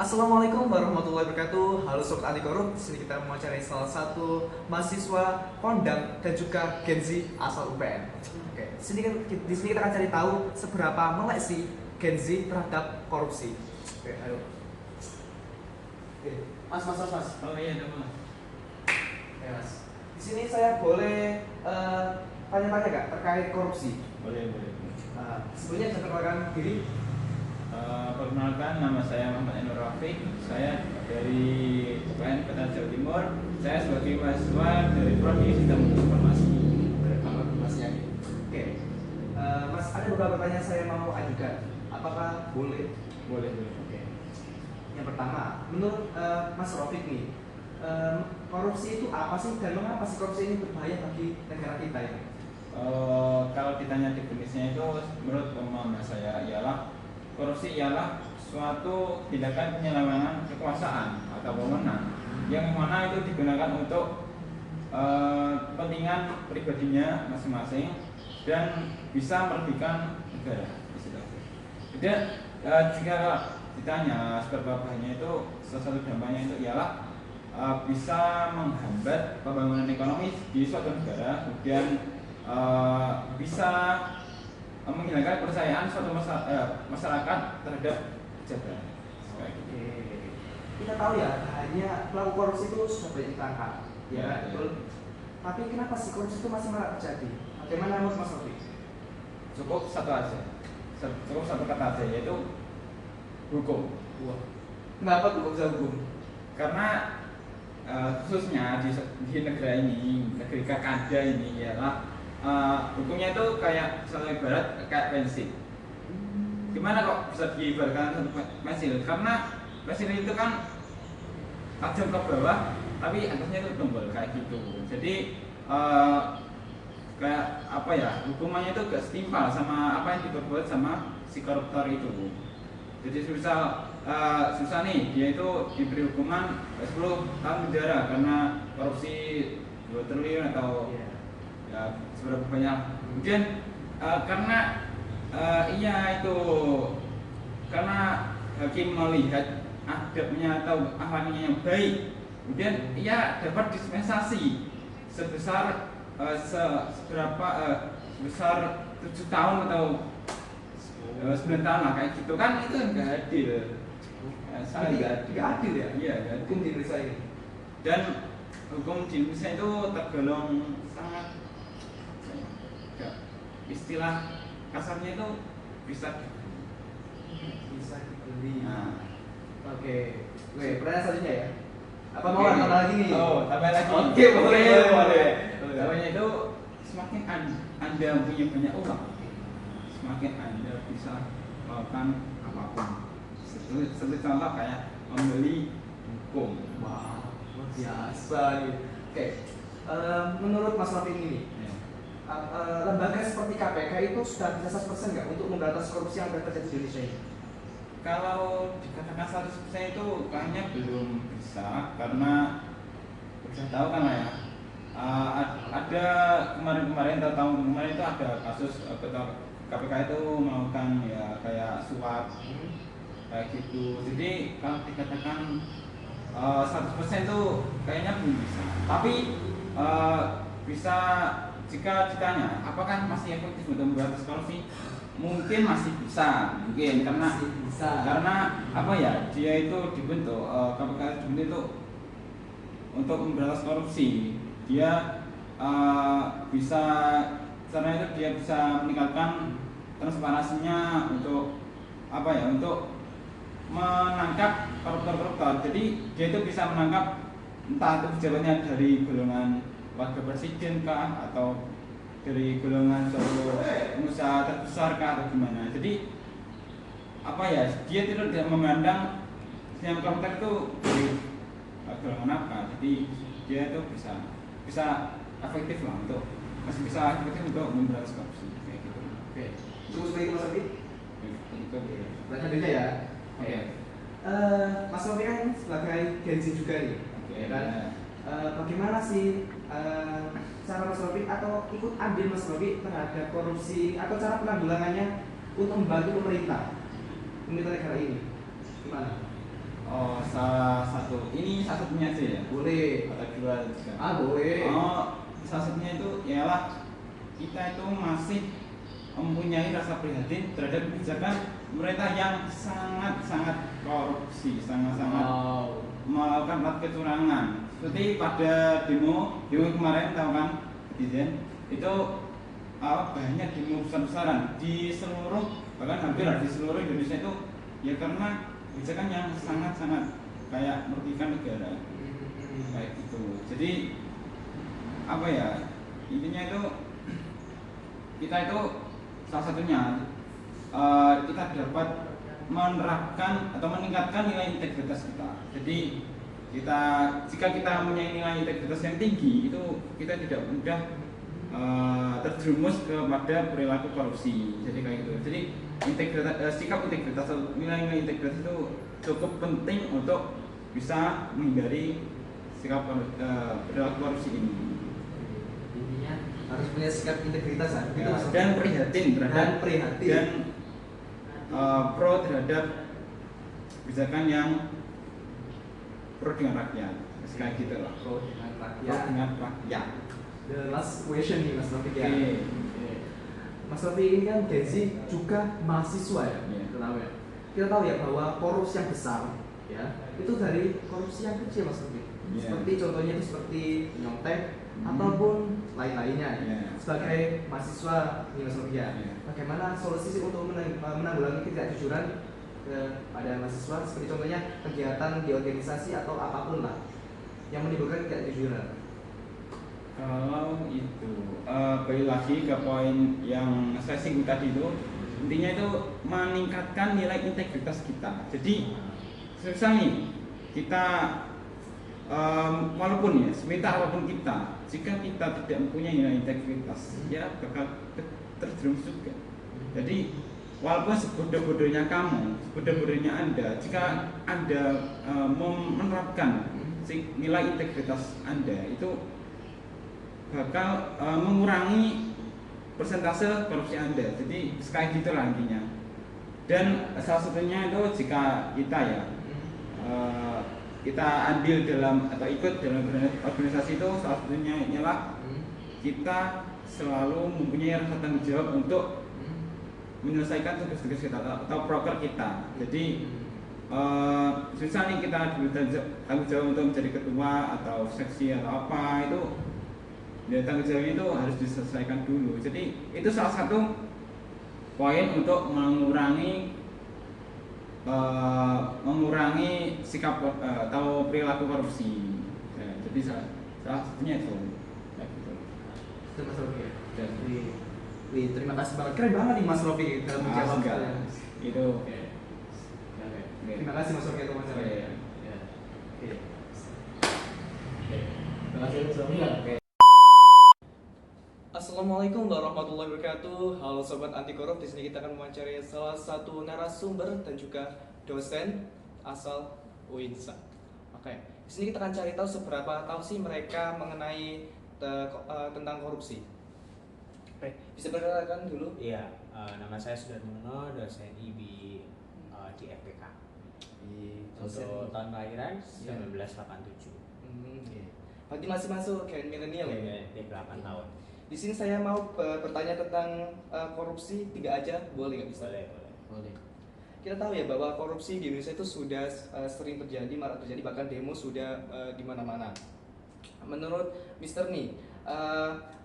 Assalamualaikum warahmatullahi wabarakatuh. Halo Sobat Anti Korup. Di sini kita mewawancarai salah satu mahasiswa kondang dan juga Gen Z asal UPN. Oke, di sini kita akan cari tahu seberapa melek sih Gen Z terhadap korupsi. Oke, ayo. Oke, Mas. Oh iya, dong. Oke, Mas. Di sini saya boleh tanya-tanya gak terkait korupsi? Boleh. Sebelumnya saya perkenalkan diri. Perkenalkan, nama saya Muhammad Enur Rafiq. Saya dari UPN Kota Jawa Timur. Saya sebagai mahasiswa dari Prodi Sistem Informasi. Oke, Mas, ada beberapa pertanyaan saya mau ajukan. Apakah boleh? Boleh. Oke. Yang pertama, menurut Mas Rafiq nih, korupsi itu apa sih dan mengapa sih korupsi ini berbahaya bagi negara kita ini? Kalau ditanya definisinya itu, menurut pemahaman saya ialah korupsi ialah suatu tindakan penyelewengan kekuasaan atau wewenang yang mana itu digunakan untuk kepentingan pribadinya masing-masing dan bisa merugikan negara. Dan jika ditanya seberapa bahayanya itu, salah satu dampaknya itu ialah bisa menghambat pembangunan ekonomi di suatu negara, kemudian bisa menghilangkan kepercayaan suatu masyarakat terhadap pejabat. Oke. Kita tahu ya, hanya pelaku korupsi itu sudah banyak ditangkap, ya betul. Tapi kenapa sih korupsi itu masih marak terjadi? Bagaimana menurut Mas Rafiq? Cukup satu kata aja, yaitu hukum. Wah, kenapa tuh kok bisa hukum? Karena khususnya di negara ini, negeri Kakada ini ialah hukumnya itu kayak misalnya ibarat kayak pensil. Gimana kok bisa diibaratkan satu pensil? Karena pensil itu kan tajam ke bawah, tapi atasnya itu tembal kayak gitu. Jadi kayak apa ya? Hukumannya itu gak setimpal sama apa yang diperbuat sama si koruptor itu. Jadi susah nih, dia itu diberi hukuman 10 tahun penjara karena korupsi 2 triliun atau ya seberapa banyak. Kemudian karena karena hakim melihat adabnya atau akhlaknya yang baik, kemudian ia dapat dispensasi sebesar sebesar 7 tahun atau 9 tahun lah kayak gitu kan. Itu enggak adil. Sangat nggak adil ya? Iya, Hukum di Indonesia ini. dan hukum di Indonesia itu tergolong sangat istilah kasarnya itu bisa dibeli. nah, Oke, pertanyaan selanjutnya ya. Apa mau tambah lagi nih? tambah lagi. Oke, boleh. Tambahnya itu semakin Anda punya banyak uang, semakin Anda bisa melakukan apapun. Seperti contoh kayak membeli hukum. Wah, luar biasa nih. Oke, menurut Mas Rafiq ini, lembaga seperti KPK itu sudah bisa 100% nggak untuk memberantas korupsi yang ada terjadi di Indonesia ini? Kalau dikatakan 100% itu kayaknya belum bisa, karena sudah tahu kan lah ya, ada kemarin atau tahun kemarin itu ada kasus KPK itu melakukan ya kayak suap kayak gitu. Jadi kalau dikatakan 100% itu kayaknya belum bisa, tapi bisa. Jika ditanya apakah masih efektif untuk memberantas korupsi, mungkin masih bisa, karena apa ya, dia itu dibentuk, KPK dibentuk itu untuk memberantas korupsi. Dia bisa, caranya itu dia bisa meningkatkan transparansinya untuk apa ya, untuk menangkap koruptor. Jadi dia itu bisa menangkap entah itu pejabatnya dari golongan wakil presiden kah, atau dari golongan suatu pengusaha terbesar kah, atau gimana. Jadi apa ya, dia tidak memandang yang koruptor itu dari golongan apa. Jadi dia itu bisa efektif lah untuk memberantas korupsi kayak gitu. Oke, cukup seperti itu Mas Rafiq. Itu Berarti beda ya. Oke. Mas Rafiq kan sebagai Gen Z juga nih. Oke. Kan? Bagaimana sih cara Mas Rafiq atau ikut andil Mas Rafiq terhadap korupsi atau cara penanggulangannya untuk membantu pemerintah negara ini? Gimana? ini salah satunya aja ya. Boleh. Atau dua juga. Boleh. Salah satunya itu ialah kita itu masih mempunyai rasa prihatin terhadap kebijakan pemerintah yang sangat-sangat korupsi, sangat-sangat melakukan kecurangan. Seperti pada demo kemarin, tahu kan, netizen itu banyak demo besar-besaran di seluruh, bahkan hampir di seluruh Indonesia itu ya karena kebijakan yang sangat-sangat kayak merugikan negara kayak gitu. Jadi apa ya, intinya itu kita itu salah satunya kita dapat menerapkan atau meningkatkan nilai integritas kita. Jadi jika kita mempunyai nilai integritas yang tinggi, itu kita tidak mudah terjerumus kepada perilaku korupsi. Jadi kayak gitu. Jadi sikap integritas atau nilai-nilai integritas itu cukup penting untuk bisa menghindari sikap perilaku korupsi ini. Intinya harus punya sikap integritas gitu, dan prihatin terhadap dan pro terhadap kebijakan yang pro dengan rakyat. Kayak gitu lah. Pro dengan rakyat. The last question nih Mas Taufik ya. Mas Taufik ini kan Gen Z juga mahasiswa ya. Kita tahu ya bahwa korupsi yang besar ya itu dari korupsi yang kecil Mas Taufik. Seperti contohnya itu seperti nyontek ataupun lain-lainnya. Sebagai mahasiswa di Mas Taufik ya, bagaimana solusi untuk menanggulangi ketidakjujuran pada mahasiswa, seperti contohnya kegiatan di organisasi atau apapun lah yang menimbulkan ketidakjujuran? Kalau itu balik lagi ke poin yang saya singgung tadi itu, intinya itu meningkatkan nilai integritas kita. Jadi misal nih kita walaupun ya seminta apapun kita, jika kita tidak mempunyai nilai integritas, ya bakal terjerumus juga. Jadi walaupun sebodoh-bodohnya kamu, sebodoh-bodohnya Anda, jika Anda menerapkan nilai integritas Anda, itu bakal mengurangi persentase korupsi Anda. Jadi kayak gitulah intinya. Dan salah satunya itu jika kita ya kita andil dalam atau ikut dalam organisasi itu, salah satunya ialah kita selalu mempunyai rasa tanggung jawab untuk menyelesaikan tugas-tugas kita atau proker kita. Jadi misalnya kita tanggung jawab untuk menjadi ketua atau seksi atau apa, itu ya tanggung jawabnya itu harus diselesaikan dulu. Jadi itu salah satu poin untuk mengurangi sikap atau perilaku korupsi. Ya, jadi salah satunya itu. Itu Mas Rofi ya. Terima kasih banget, keren banget nih Mas Rofi dalam menjawab itu. Terima kasih Mas Rofi atas wawancaranya. Terima kasih Mas Rofi. Assalamualaikum warahmatullahi wabarakatuh. Halo sobat anti korup, di sini kita akan mewawancari salah satu narasumber dan juga dosen asal UINSA. Oke, di sini kita akan cari tahu seberapa tahu sih mereka mengenai tentang korupsi. Oke, bisa perkenalkan dulu? Iya, nama saya Sudarmono, dosen IB di FPK. Untuk tahun kelahiran 1987. Berarti masih masuk gen milenial ya? 8 tahun. Di sini saya mau bertanya tentang korupsi 3 aja, boleh nggak? Bisa? Boleh. Kita tahu ya bahwa korupsi di Indonesia itu sudah sering terjadi, marak terjadi, bahkan demo sudah di mana-mana. Menurut Mister nih,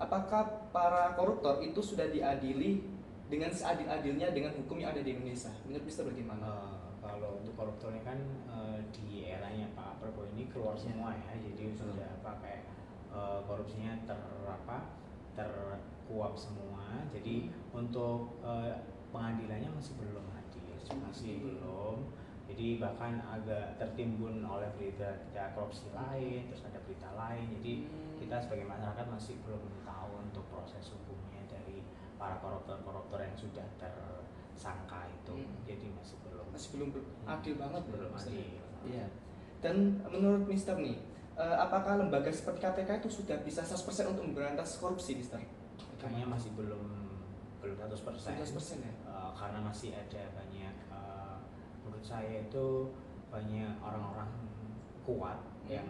apakah para koruptor itu sudah diadili dengan seadil-adilnya dengan hukum yang ada di Indonesia? Menurut Mister bagaimana? Kalau untuk koruptor ini kan di eranya Pak Prabowo ini keluar semua ya, jadi sudah pakai korupsinya terkuap semua. Jadi untuk pengadilannya masih belum belum. Jadi bahkan agak tertimbun oleh berita korupsi lain, terus ada berita lain. Jadi kita sebagai masyarakat masih belum tahu untuk proses hukumnya dari para koruptor yang sudah tersangka itu. Jadi masih belum adil banget, belum adil. Iya. Dan menurut Mister nih, apakah lembaga seperti KPK itu sudah bisa 100% untuk memberantas korupsi, Mister? Kayaknya masih belum 100%. 100% ya? Karena masih ada banyak, menurut saya itu banyak orang-orang kuat, yang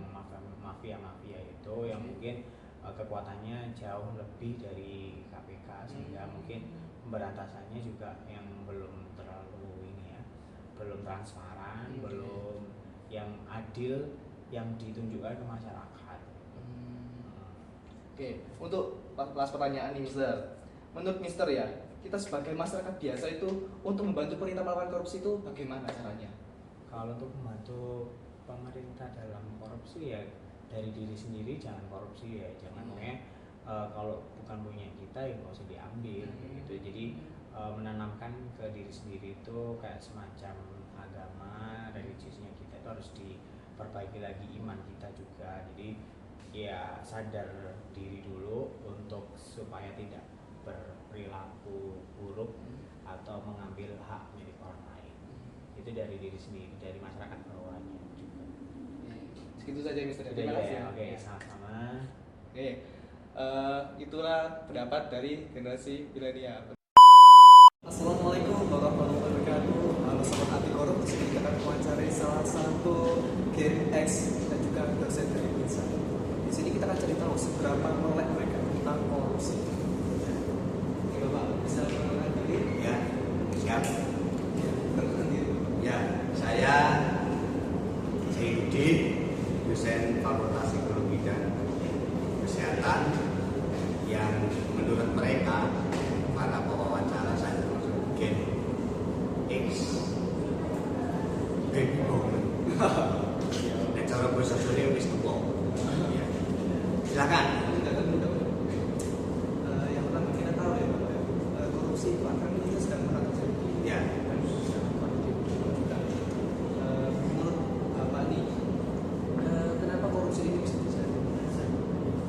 mafia itu yang mungkin kekuatannya jauh lebih dari KPK, sehingga mungkin pemberantasannya juga yang belum terlalu ini ya, belum transparan, belum yang adil, yang ditunjukkan ke masyarakat. Oke, untuk last pertanyaan nih Mister. Menurut Mister ya, kita sebagai masyarakat biasa itu untuk membantu pemerintah melawan korupsi itu bagaimana caranya? Kalau untuk membantu pemerintah dalam korupsi ya dari diri sendiri, jangan korupsi ya, jangan kalau bukan punya kita ya nggak usah diambil gitu. Jadi menanamkan ke diri sendiri itu kayak semacam agama religiusnya kita itu harus diperbaiki lagi, iman kita juga. Jadi ya sadar diri dulu untuk supaya tidak berperilaku buruk atau mengambil hak milik orang lain. Itu dari diri sendiri, dari masyarakat bawahnya juga. Segitu saja Mister. Terima kasih. Oke, sama-sama. Oke, itulah pendapat dari generasi milenial. Assalamualaikum warahmatullahi wabarakatuh. Halo sobat anti korup, di sini kita akan mewawancarai salah satu Gen X dan juga dosen dari UNSA. Di sini kita akan cari tahu seberapa melek mereka tentang korupsi. Oke Bapak, bisa mengenalkan diri? Ya, siap. Ya, perkenalkan diri. Ya, saya Yudi, dosen Fakultas Psikologi dan Kesehatan, yang menurut mereka para pewawancara saya termasuk Gen X, baby boomer. Dan cara bahasa Sunda wis tuwa. Ya. Silakan. Yang pertama kita tahu ya Bapak, korupsi itu akan kita sedang merata terjadi. Ya. Menurut Bapak nih, kenapa korupsi ini bisa terjadi?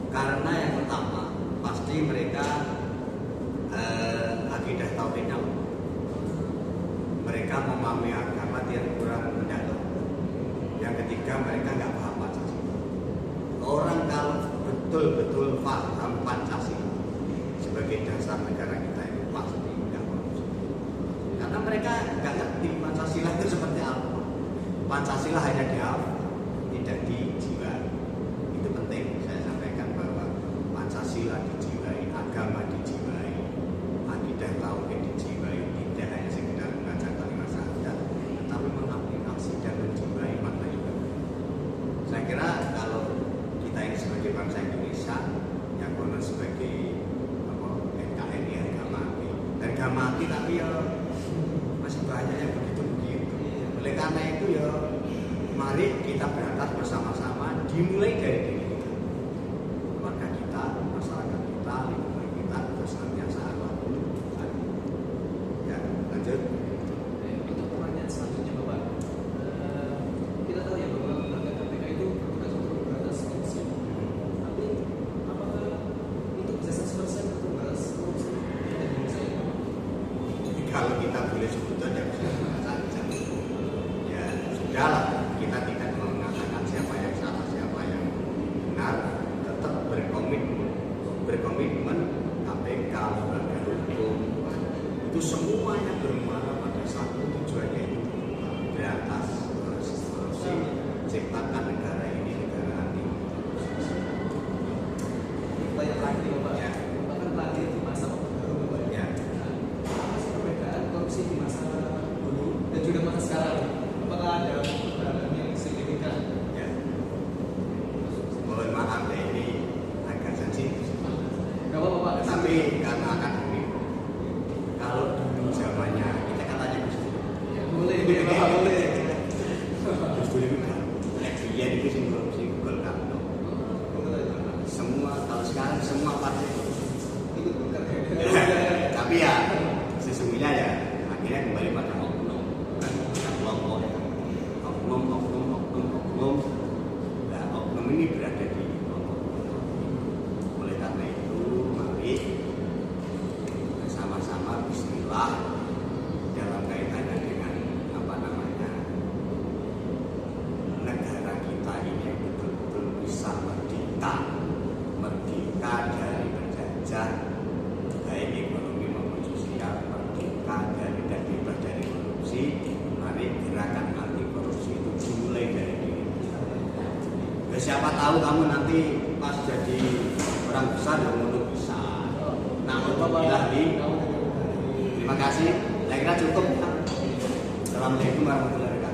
Karena yang pertama pasti mereka akidah tauhidnya, mereka memahami agama yang kurang mendalam. Yang ketiga, mereka nggak paham Pancasila. Orang kalau betul-betul paham Pancasila sebagai dasar negara kita itu pasti nggak korupsi. Karena mereka nggak ngerti Pancasila itu seperti apa. Pancasila hanya dihafal, tidak dijiwai. Itu penting saya sampaikan bahwa Pancasila dijiwai, agama dijiwai, akidah tauhid dijiwai, tidak hanya sekedar membaca kalimat syahadat, tetapi mengaplikasi dan menjiwai makna itu. Saya kira kalau kita ini sebagai bangsa Indonesia yang konon sebagai NKRI, harga mati, tapi ya masih banyak yang begitu-begitu. Oleh karena itu ya mari kita berangkat bersama-sama, dimulai dari diri kita, keluarga kita, masyarakat kita, lingkungan kita, terus senantiasa apapun. Ya, lanjut. Untuk pertanyaan selanjutnya Bapak, kita tahu ya bahwa lembaga KPK itu bertugas untuk memberantas korupsi. Tapi apakah itu bisa 100% untuk memberantas korupsi di Indonesia ini? Kalau kita boleh sebutkan ya bisa saja. Ya sudahlah, kita tidak mengatakan siapa yang salah, siapa yang benar, tetap berkomitmen KPK, lembaga hukum itu semuanya bermuara pada satu tujuan, yaitu berantas korupsi, ciptakan negara ini negara anti korupsi. Banyak lagi Bapak. Ya. Bahkan lahir di masa Orde Baru Bapak. Ya. Apa sih perbedaan korupsi di masa dulu dan juga masa sekarang? Apakah ada beberapa siapa tahu kamu nanti pas jadi orang besar yang mulut besar. Nah, terima kasih. Saya kira cukup. Assalamualaikum warahmatullahi wabarakatuh.